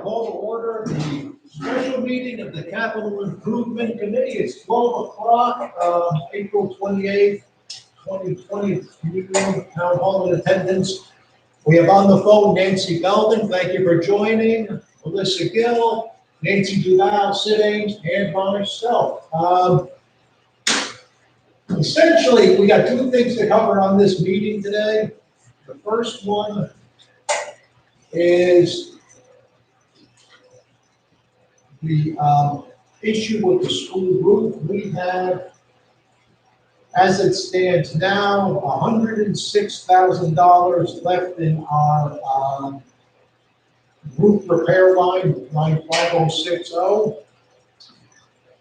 call to order the special meeting of the Capital Improvement Committee. It's 12 o'clock, April 28th, 2020, community room, town hall in attendance. We have on the phone Nancy Belden, thank you for joining, Melissa Gill, Nancy Duval, Sid Ames, and myself. Essentially, we got two things to cover on this meeting today. The first one is the issue with the school roof. We have, as it stands now, $106,000 left in our roof repair line 5060.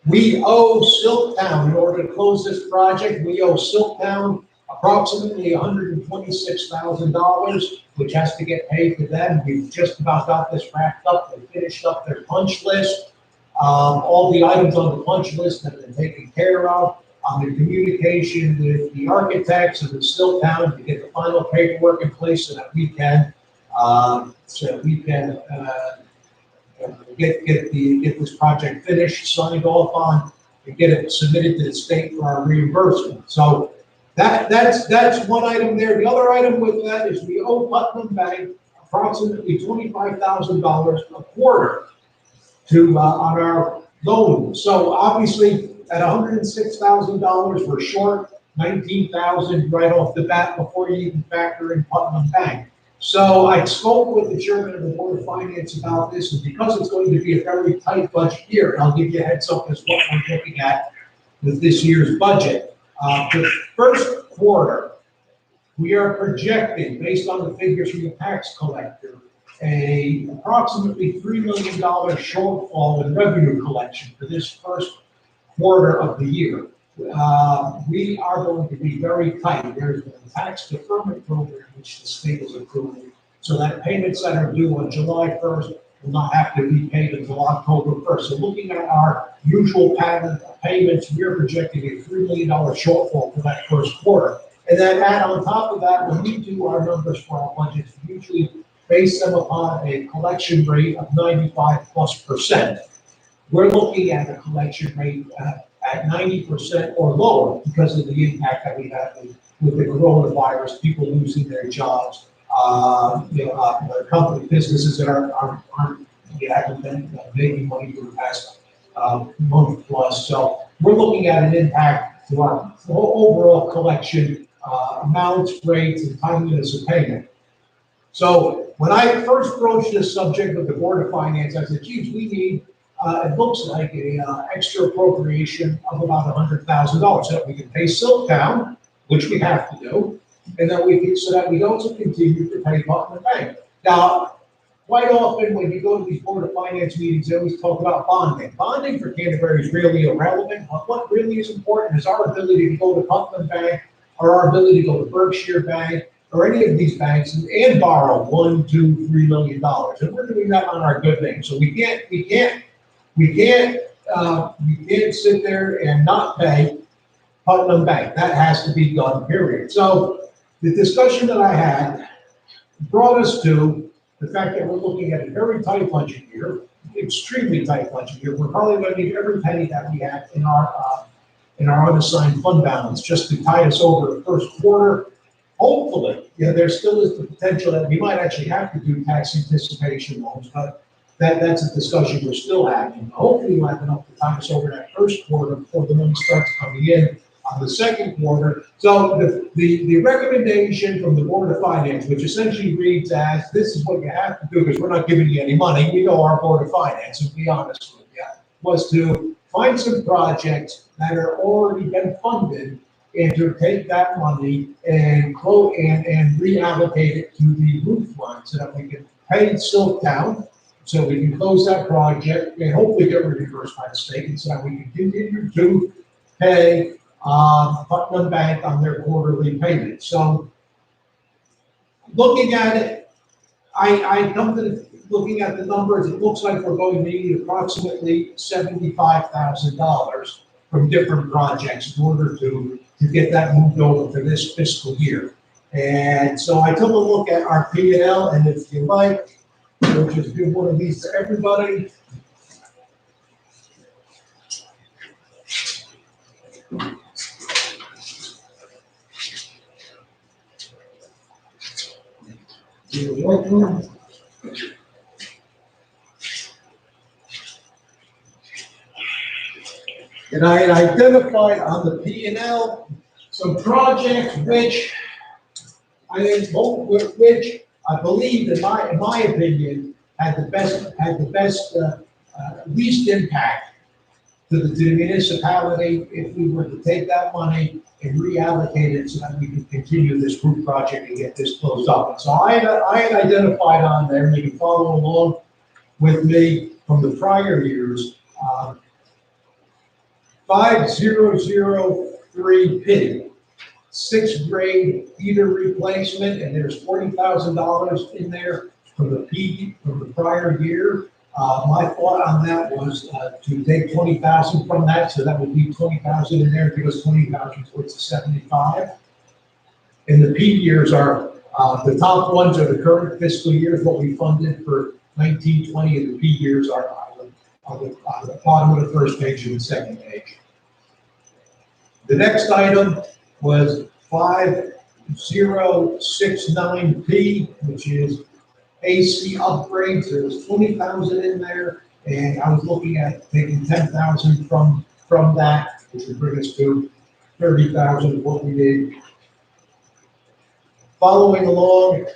We owe Silktown, in order to close this project, we owe Silktown approximately $126,000, which has to get paid to them. We've just about got this wrapped up. They finished up their punch list. All the items on the punch list have been taken care of. The communication with the architects and the Silktown to get the final paperwork in place so that we can get this project finished, signed off on, and get it submitted to the state for our reimbursement. So that's one item there. The other item with that is we owe Putnam Bank approximately $25,000 a quarter to on our loan. So obviously at $106,000, we're short $19,000 right off the bat before you even factor in Putnam Bank. So I spoke with the chairman of the Board of Finance about this, and because it's going to be a very tight budget year, and I'll give you a heads up as what we're looking at with this year's budget. The first quarter, we are projecting, based on the figures from the tax collector, approximately $3 million shortfall in revenue collection for this first quarter of the year. We are going to be very tight. There's a tax deferment program which the state has approved, so that payments that are due on July 1st will not have to be paid until October 1st. So looking at our usual pattern of payments, we're projecting a $3 million shortfall for that first quarter. And then add on top of that, when we do our numbers for our budgets, we usually base them upon a collection rate of 95+%. We're looking at a collection rate at 90% or lower because of the impact that we have with the coronavirus, people losing their jobs, the company businesses that haven't been making money for the past month plus. So we're looking at an impact to our overall collection amounts, rates, and timeliness of payment. So when I first broached this subject with the Board of Finance, I said, geez, we need, it looks like an extra appropriation of about $100,000 so that we can pay Silktown, which we have to do, and then so that we also continue to pay Putnam Bank. Now, quite often when you go to these Board of Finance meetings, they always talk about bonding. Bonding for Canterbury is really irrelevant, but what really is important is our ability to go to Putnam Bank or our ability to go to Berkshire Bank or any of these banks and borrow $1, $2, $3 million. And we're doing that on our good things. So we can't sit there and not pay Putnam Bank. That has to be done, period. So the discussion that I had brought us to the fact that we're looking at a very tight budget year, extremely tight budget year. We're probably going to need every penny that we have in our unassigned fund balance just to tide us over the first quarter. Hopefully, there still is the potential that we might actually have to do tax anticipation loans, but that's a discussion we're still having. Hopefully, we'll have enough to tide us over that first quarter before the money starts coming in on the second quarter. So the recommendation from the Board of Finance, which essentially reads as, this is what you have to do because we're not giving you any money. We know our Board of Finance, and to be honest with you, was to find some projects that are already been funded and to take that money and reallocate it to the roof line so that we can pay Silktown, so we can close that project and hopefully get reimbursed by the state, and so that we can continue to pay Putnam Bank on their quarterly payment. So looking at it, I come to looking at the numbers, it looks like we're going to need approximately $75,000 from different projects in order to get that moved over for this fiscal year. And so I took a look at our P&L, and if you like, We'll just give one of these to everybody. You're welcome. And I had identified on the P&L some projects which I believe, in my opinion, had the best least impact to the municipality if we were to take that money and reallocate it so that we could continue this group project and get this closed up. And so I had identified on there, and you can follow along with me from the prior years, 5003P, sixth grade heater replacement, and there's $40,000 in there from the prior year. My thought on that was to take 20,000 from that, so that would be 20,000 in there, give us 20,000 towards the 75. And the P years are, the top ones are the current fiscal years, what we funded for 1920, and the P years are on the bottom of the first page and the second page. The next item was 5069P, which is AC upgrades. There was 20,000 in there, and I was looking at taking 10,000 from that, which would bring us to 30,000 what we did. Following along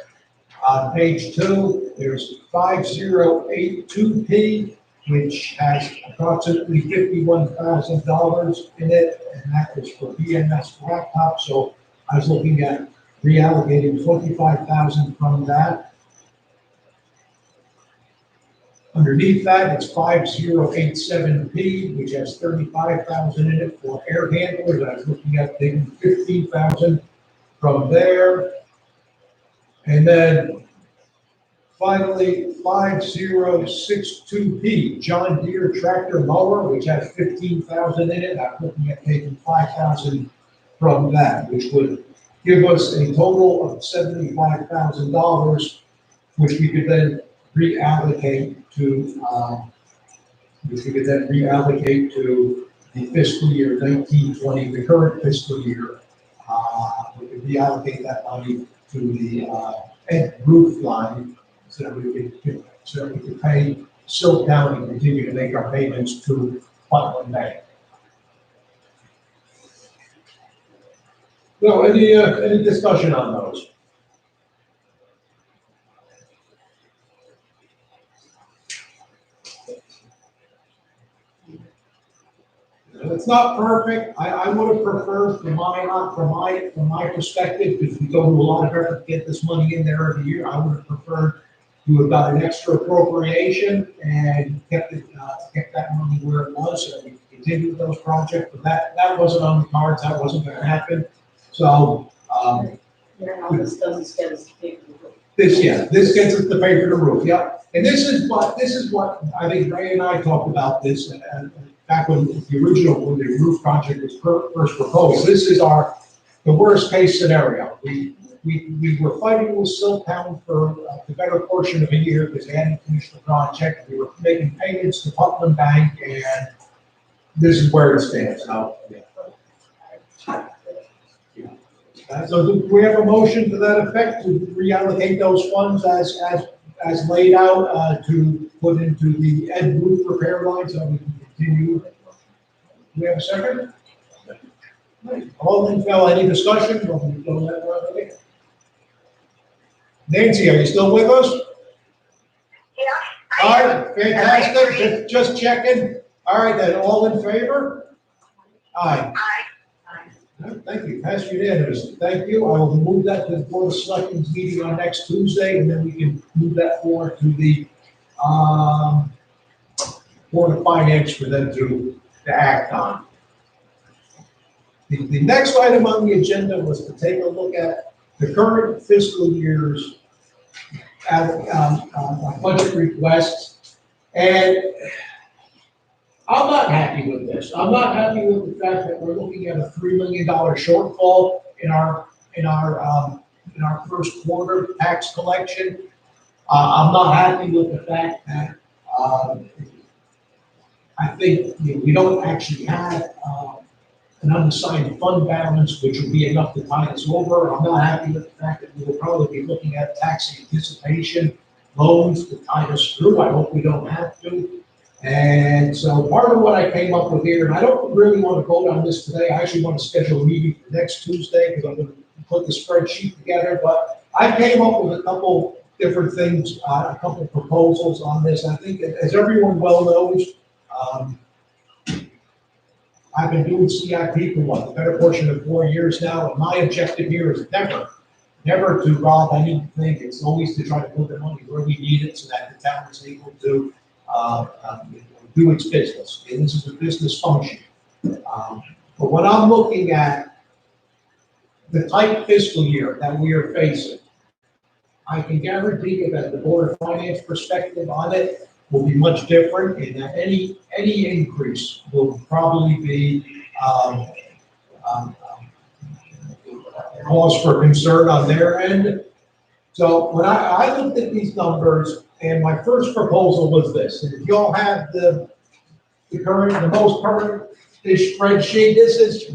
on page 2, there's 5082P, which has approximately $51,000 in it, and that is for BMS laptops. So I was looking at reallocating 25,000 from that. Underneath that, it's 5087P, which has 35,000 in it for air handlers. I was looking at taking 15,000 from there. And then finally, 5062P, John Deere tractor mower, which has 15,000 in it. I'm looking at taking 5,000 from that, which would give us a total of $75,000, which we could then reallocate to, the fiscal year 1920, the current fiscal year. We could reallocate that money to the ed roof line, so that we could pay Silk County and continue to make our payments to Putnam Bank. So any discussion on those? It's not perfect. I would have preferred from my perspective, because we go to a lot of effort to get this money in there every year. I would have preferred to have got an extra appropriation and kept that money where it was, so we could continue with those projects. But that wasn't on the cards. That wasn't going to happen. So this doesn't get us to pay for the roof. this gets us to pay for the roof. Yep. And this is what I think Ray and I talked about this and back when the roof project was first proposed. This is the worst case scenario. We were fighting with Silk County for the better portion of a year because they hadn't finished the project. We were making payments to Putnam Bank, and this is where it stands now. So do we have a motion to that effect to reallocate those funds as laid out to put into the ed roof repair line so we can continue? Do we have a second? All in favor, any discussion? Nancy, are you still with us? Yeah. All right, fantastic. Just checking. All right, then, all in favor? Aye. Thank you. Passed unanimously. Thank you. I will move that to the Board of Selectmen's meeting on next Tuesday, and then we can move that forward to the Board of Finance for them to act on. The next item on the agenda was to take a look at the current fiscal year's budget requests, and I'm not happy with this. I'm not happy with the fact that we're looking at a $3 million shortfall in our first quarter tax collection. I'm not happy with the fact that, I think, we don't actually have, an unassigned fund balance, which would be enough to tide us over. I'm not happy with the fact that we will probably be looking at tax anticipation loans to tide us through. I hope we don't have to. And so part of what I came up with here, and I don't really want to vote on this today, I actually want to schedule a meeting for next Tuesday, because I'm going to put the spreadsheet together, but I came up with a couple different things, a couple proposals on this. I think, as everyone well knows, I've been doing CIP for the better portion of 4 years now, and my objective here is never to rob anything. It's always to try to put the money where we need it so that the town is able to do its business. And this is a business function. But when I'm looking at the tight fiscal year that we are facing, I can guarantee you that the Board of Finance perspective on it will be much different, and that any increase will probably be cause for concern on their end. So when I looked at these numbers, and my first proposal was this, and if y'all have the most current spreadsheet, this is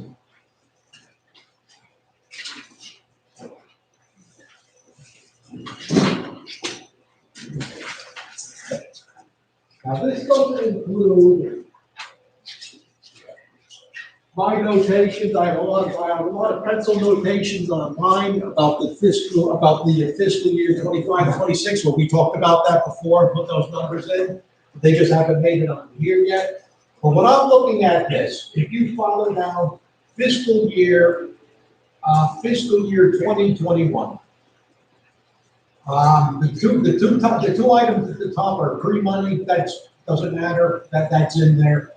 now this doesn't include my notations. I have a lot of pencil notations on mine about the fiscal year 25, 26. Well, we talked about that before and put those numbers in. They just haven't made it on here yet. But when I'm looking at this, if you follow down fiscal year 2021. The two items at the top are pre-money. That doesn't matter. That's in there.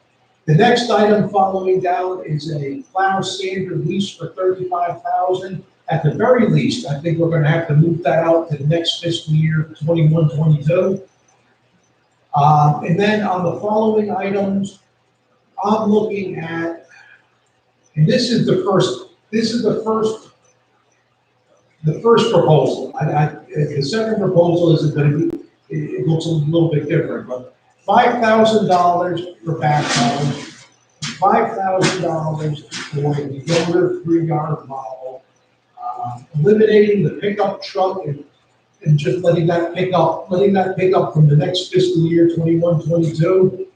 The next item following down is a plow sander lease for $35,000. At the very least, I think we're going to have to move that out to the next fiscal year, 21, 22. And then on the following items, I'm looking at, and this is the first proposal. The second proposal isn't going to be, it looks a little bit different, but $5,000 for backhoe, $5,000 for the loader 3-yard model, eliminating the pickup truck and just letting that pick up from the next fiscal year, 21, 22.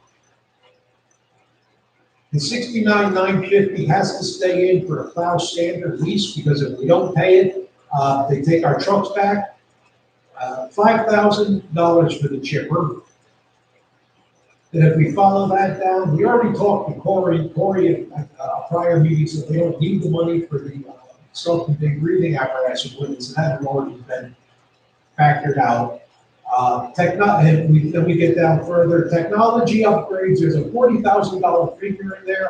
The $69,950 has to stay in for a plow sander lease, because if we don't pay it, they take our trucks back. $5,000 for the chipper. And if we follow that down, we already talked to Corey at prior meetings that they don't need the money for the self-contained breathing apparatus equipment, so that had already been factored out. And then we get down further, technology upgrades, there's a $40,000 figure in there.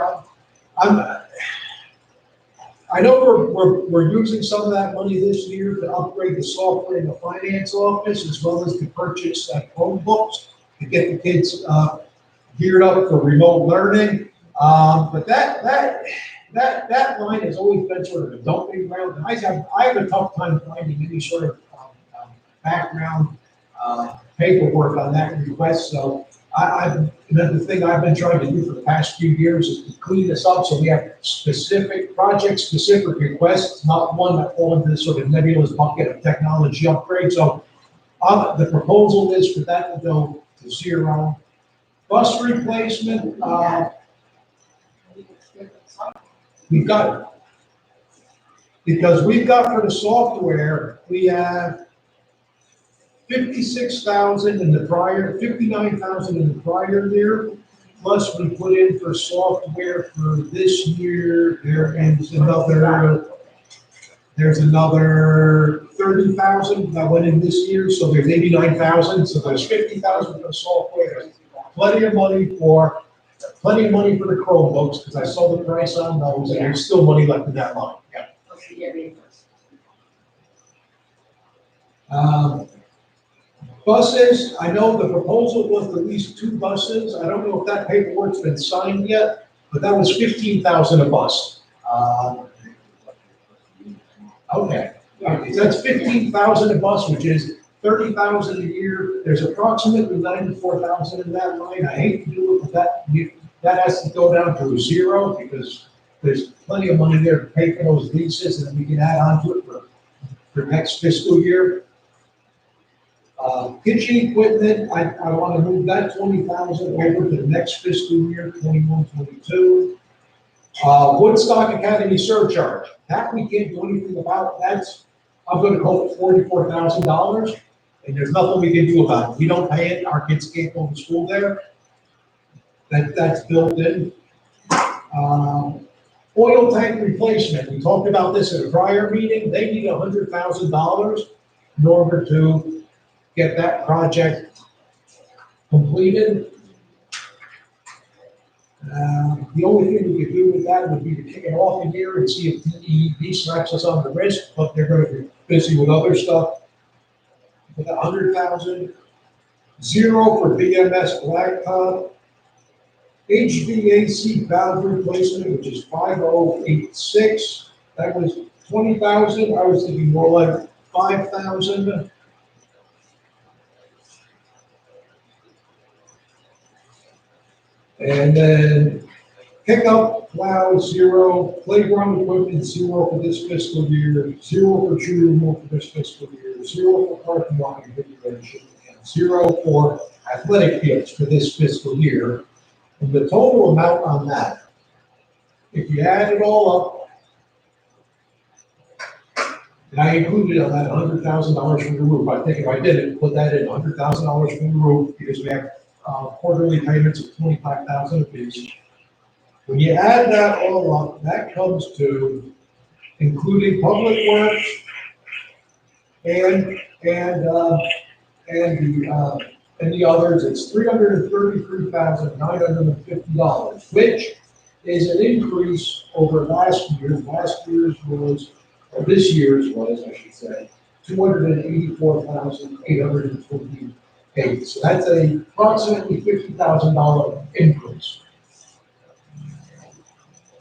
I know we're using some of that money this year to upgrade the software in the finance office, as well as to purchase Chromebooks to get the kids geared up for remote learning. But that line has always been sort of a dumping ground. And I have a tough time finding any sort of background paperwork on that request. So the thing I've been trying to do for the past few years is to clean this up so we have project-specific requests, not one that fall into this sort of nebulous bucket of technology upgrade. So the proposal is for that to go to 0. Bus replacement, we've got, because we've got for the software, we have 56,000 in the prior, 59,000 in the prior year, plus we put in for software for this year, there's another 30,000 that went in this year, so there's 89,000, so there's 50,000 for the software. Plenty of money for the Chromebooks, because I saw the price on those, and there's still money left in that line, yeah. Buses, I know the proposal was at least 2 buses. I don't know if that paperwork's been signed yet, but that was 15,000 a bus. Okay, so that's 15,000 a bus, which is 30,000 a year, there's approximately 94,000 in that line. I hate to do it, but that has to go down to 0 because there's plenty of money there to pay for those leases, and then we can add on to it for next fiscal year. Kitchen equipment, I want to move that 20,000 over to the next fiscal year, 21-22. Woodstock Academy surcharge, that we can't do anything about. I'm going to quote $44,000, and there's nothing we can do about it. We don't pay it, our kids can't go to school there. That's built in. Oil tank replacement, we talked about this at a prior meeting. They need $100,000 in order to get that project completed. The only thing we could do with that would be to kick it off a year and see if DEP slaps us on the wrist, but they're going to be busy with other stuff. With $100,000, 0 for BMS blacktop, HVAC valve replacement, which is 5086. That was 20,000. I was thinking more like 5,000. And then pickup plow 0, playground equipment 0 for this fiscal year, 0 for tree removal for this fiscal year, 0 for parking lot configuration, and 0 for athletic fields for this fiscal year. And the total amount on that, if you add it all up, and I included on that $100,000 for the roof. I think if I did it, put that in $100,000 for the roof because we have quarterly payments of $25,000 apiece. When you add that all up, that comes to, including public works and the others, it's $333,950, which is an increase over last year. Last year's was, or this year's was, I should say, $284,828. So that's a approximately $50,000 increase.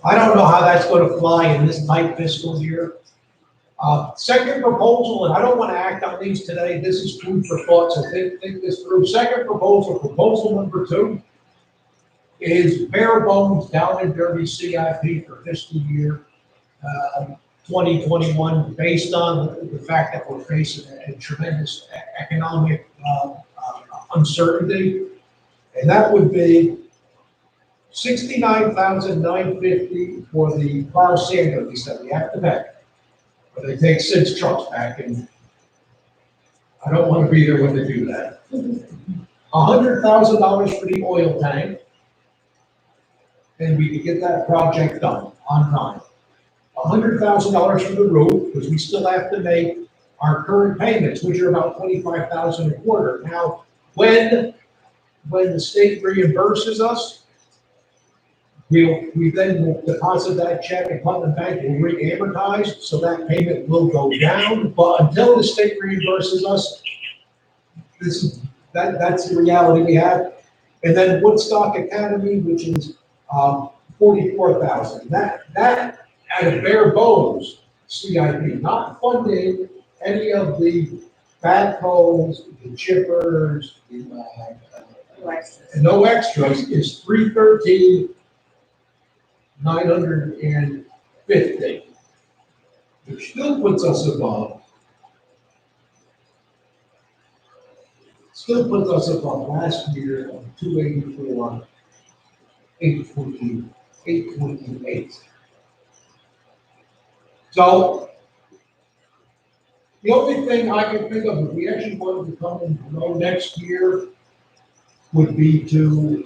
I don't know how that's going to fly in this tight fiscal year. Second proposal, and I don't want to act on these today. This is food for thought, so think this through. Second proposal, proposal number 2, is bare bones down and dirty CIP for fiscal year 2021, based on the fact that we're facing a tremendous economic uncertainty, and that would be $69,950 for the plow sander lease that we have to pay. But they take 6 trucks back, and I don't want to be there when they do that. $100,000 for the oil tank, and we could get that project done on time. $100,000 for the roof, because we still have to make our current payments, which are about $25,000 a quarter. Now, when the state reimburses us, we then will deposit that check and Putnam Bank will re-amortize, so that payment will go down. But until the state reimburses us, that's the reality we have. And then Woodstock Academy, which is $44,000. That at a bare bones CIP, not funding any of the backhoes, the chippers, and no extras, is $313,950, which still puts us above. Last year of 284, 828. So the only thing I can think of, if we actually wanted to come in below next year, would be to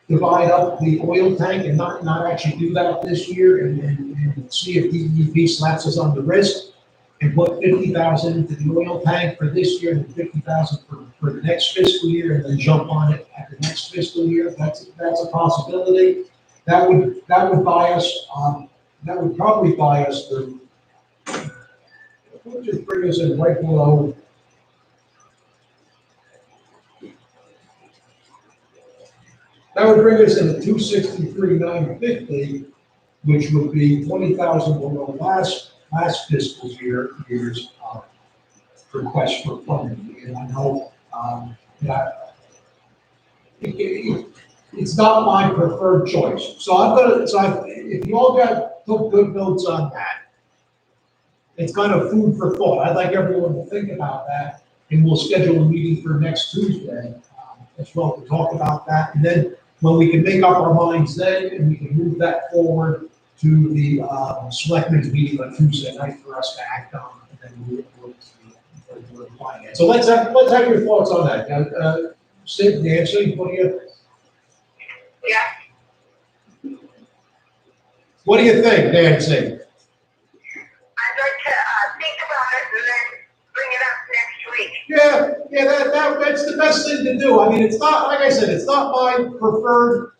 divide up the oil tank and not actually do that this year, and see if DEP slaps us on the wrist and put $50,000 into the oil tank for this year and $50,000 for the next fiscal year, and then jump on it at the next fiscal year. That's a possibility. That would buy us. That would probably buy us the. We'll just bring us in right below. That would bring us in at $263,950, which would be $20,000 below last last fiscal year's request for funding, and I know, that it's not my preferred choice. So if you all took good notes on that, it's kind of food for thought. I'd like everyone to think about that, and we'll schedule a meeting for next Tuesday, as well, to talk about that. And then when we can make up our minds then, and we can move that forward to the selectmen's meeting on Tuesday night for us to act on, and then we'll apply it. So let's have your thoughts on that. Sid, Nancy, Yeah, what do you think, Nancy? I'd like to think about it and then bring it up next week. Yeah, that's the best thing to do. I mean, it's not, like I said, it's not my preferred,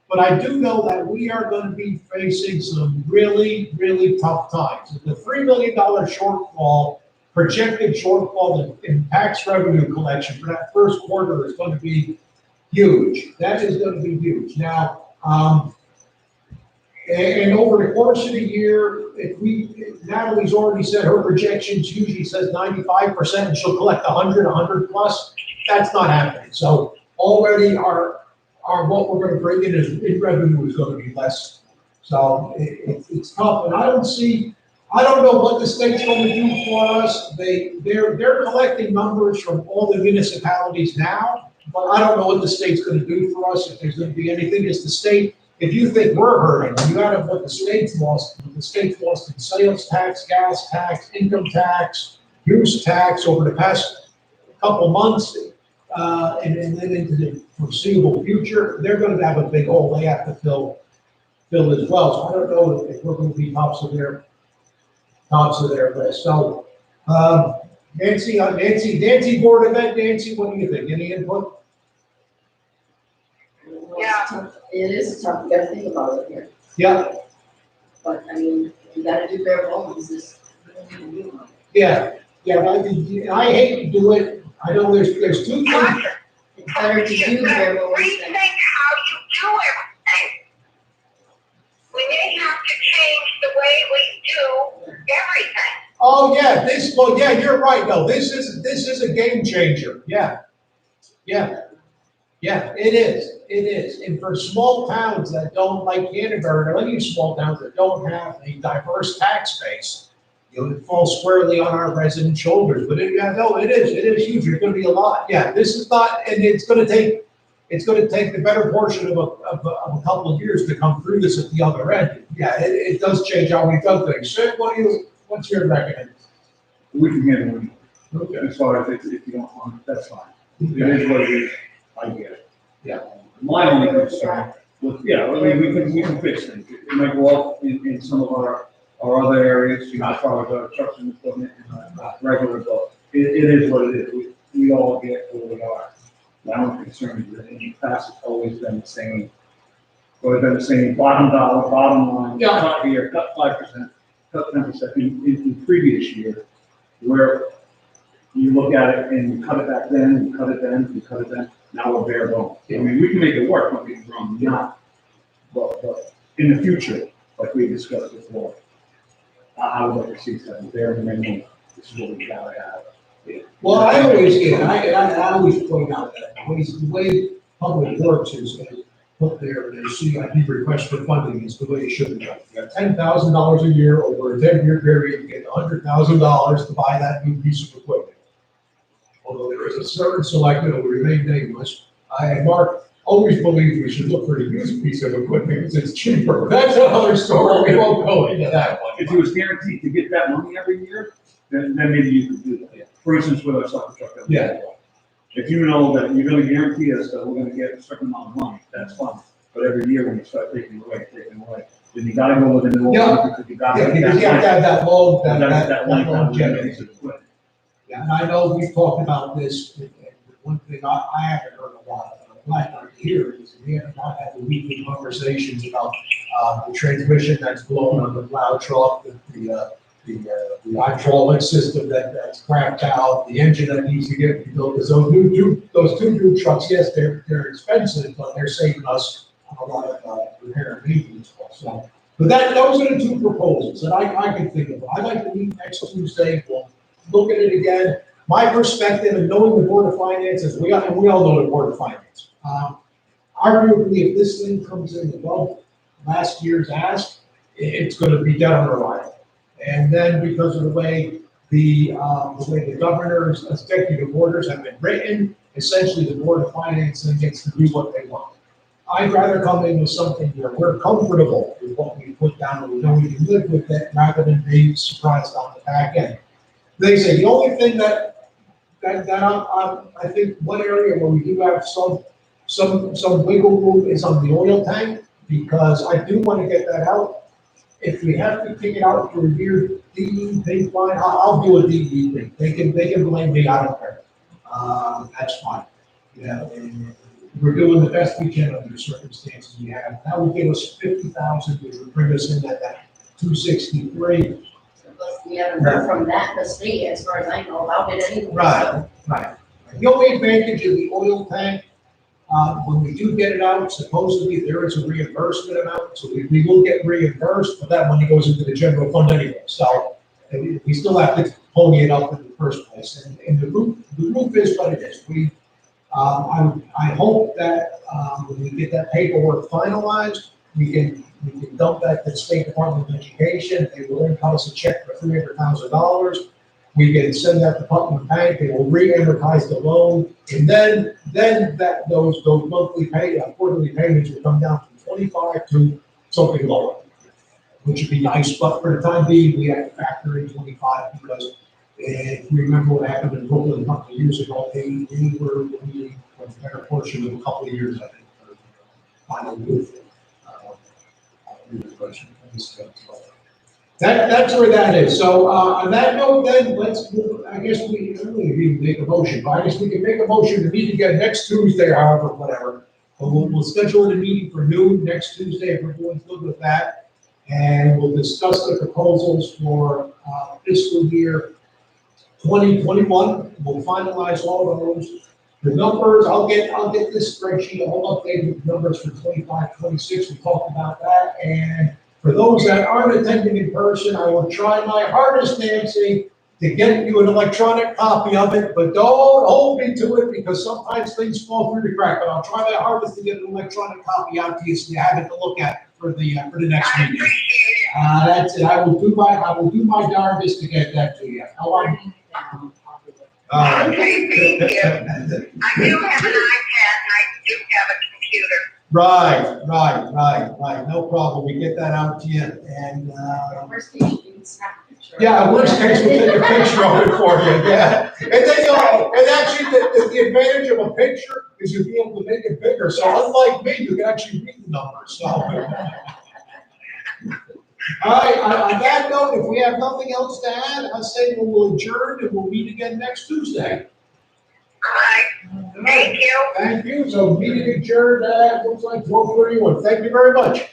but I do know that we are gonna be facing some really, really tough times. The $3 million shortfall, projected shortfall in tax revenue collection for that first quarter is gonna be huge. That is gonna be huge. Now, and over the course of the year, Natalie's already said her projections usually says 95% and she'll collect 100 plus. That's not happening. So already our what we're gonna bring in revenue is gonna be less. So it's tough, and I don't know what the state's gonna do for us. They're collecting numbers from all the municipalities now, but I don't know what the state's gonna do for us, if there's gonna be anything. As the state, if you think we're hurting, you add up what the state's lost in sales tax, gas tax, income tax, use tax over the past couple months, and then into the foreseeable future, they're gonna have a big hole they have to fill as well. So I don't know if we're gonna be tops of their list. So, Nancy, board event, Nancy, what do you think? Any input? Yeah. It is tough, you gotta think about it here, Yeah, but I mean, you gotta do bare bones, this. yeah, I hate to do it. I know there's two things. Roger, It's better to do bare bones rethink than. how you do everything. We may have to change the way we do everything. Oh, yeah, you're right, no, this is a game changer, yeah, it is, and for small towns that don't, like Canterbury, or any small towns that don't have a diverse tax base, it falls squarely on our resident shoulders, but it is huge, there's gonna be a lot, this is not, and it's gonna take the better portion of a couple of years to come through this at the other end, it does change how we've done things. Sid, what's your recommendation? We can handle it. Okay. As far as if you don't want, that's fine. It is what it is. I get it. Yeah. My only concern with, I mean, we can fix things. It might go up in some of our other areas, as far as our trucks and equipment and regular, but it is what it is. We all get where we are. My only concern is that in the past, it's always been the same. Bottom dollar, bottom line, cut here, cut 5%, cut 10%. In previous year, where you look at it and you cut it back then, you cut it then, you cut it then, now we're bare bones. I mean, we can make it work, don't get me wrong, but in the future, like we discussed before, I would like to see something bare minimum. This is what we gotta have. Well, I always point out that the way Public Works is put their CIP request for funding is the way it should be done. You got $10,000 a year over a 10-year period, you get $100,000 to buy that new piece of equipment. Although there is a certain selectman who will remain nameless, I and Mark always believe we should look for a used piece of equipment because it's cheaper. That's another story, we won't go into that one. If you was guaranteed to get that money every year, then maybe you could do that. For instance, with our sucker truck. Yeah. If you know that you're gonna guarantee us that we're gonna get a certain amount of money, that's fine. But every year when you start taking away, then you gotta go with a new one because you gotta. Yeah, because you have to have that long, That longevity. longevity. Yeah, and I know we've talked about this, and one thing I haven't heard a lot, but I'm glad I'm here, is we have not had the weekly conversations about, the transmission that's blown on the plow truck, the hydraulic system that's crapped out, the engine that needs to get rebuilt, because those two new trucks, yes, they're expensive, but they're saving us a lot of, repair and maintenance costs. So But those are the two proposals that I can think of. I'd like to meet next Tuesday, we'll look at it again. My perspective and knowing the Board of Finances, we all know the Board of Finance. Arguably, if this thing comes in above last year's ask, it's gonna be dead on arrival. And then because of the way the governor's executive orders have been written, essentially the Board of Finance then gets to do what they want. I'd rather come in with something where we're comfortable with what we put down, and we know we can live with it, rather than being surprised on the back end. They say, the only thing that I think one area where we do have some wiggle room is on the oil tank, because I do want to get that out. If we have to take it out for a year, DE, fine, I'll do a DE thing. They can blame me, I don't care. That's fine. You know, and we're doing the best we can under the circumstances we have. That would give us 50,000, which would bring us in at that 263. But we haven't heard from that, the state, as far as I know, about it anyway. Right, right. The only advantage of the oil tank, when we do get it out, supposedly there is a reimbursement amount, so we will get reimbursed, but that money goes into the general fund anyway, so we still have to pony it up in the first place. And the roof is what it is. I hope that, when we get that paperwork finalized, we can dump that to the State Department of Education. They will then cut us a check for $300,000. We can send that to Putnam Bank, they will re-amortize the loan, and then those monthly quarterly payments will come down from 25 to something lower, which would be nice, but for the time being, we have to factor in 25, because if you remember what happened in Brooklyn a couple of years ago, they were needing for a better portion of a couple of years, I think, for final roof. That's where that is. So, on that note, then, let's move, I guess we don't really make a motion, but I guess we can make a motion to meet again next Tuesday, however, whatever. But we'll schedule a meeting for noon next Tuesday, if everyone's good with that. And we'll discuss the proposals for, fiscal year 2021. We'll finalize all of those. The numbers, I'll get this spreadsheet, I'll update with numbers for 25, 26, we talked about that. And for those that aren't attending in person, I will try my hardest, Nancy, to get you an electronic copy of it, but don't hold me to it, because sometimes things fall through the crack, but I'll try my hardest to get an electronic copy out to you, so you have it to look at for the next I meeting. appreciate it. That's it, I will do my darndest to get that to you. How are you? Okay, thank you. I do have an iPad and I do have a computer. Right, no problem, we get that out to you, and, Worst case, you can snap a picture. yeah, worst case, we'll take a picture of it for you, yeah. And then, and actually, the advantage of a picture is you'll be able to make it bigger, so unlike me, you can actually read the numbers, so. All right, on that note, if we have nothing else to add, I say we'll adjourn and we'll meet again next Tuesday. All right, thank you. Thank you, so meeting adjourned at, looks like 12:31, thank you very much.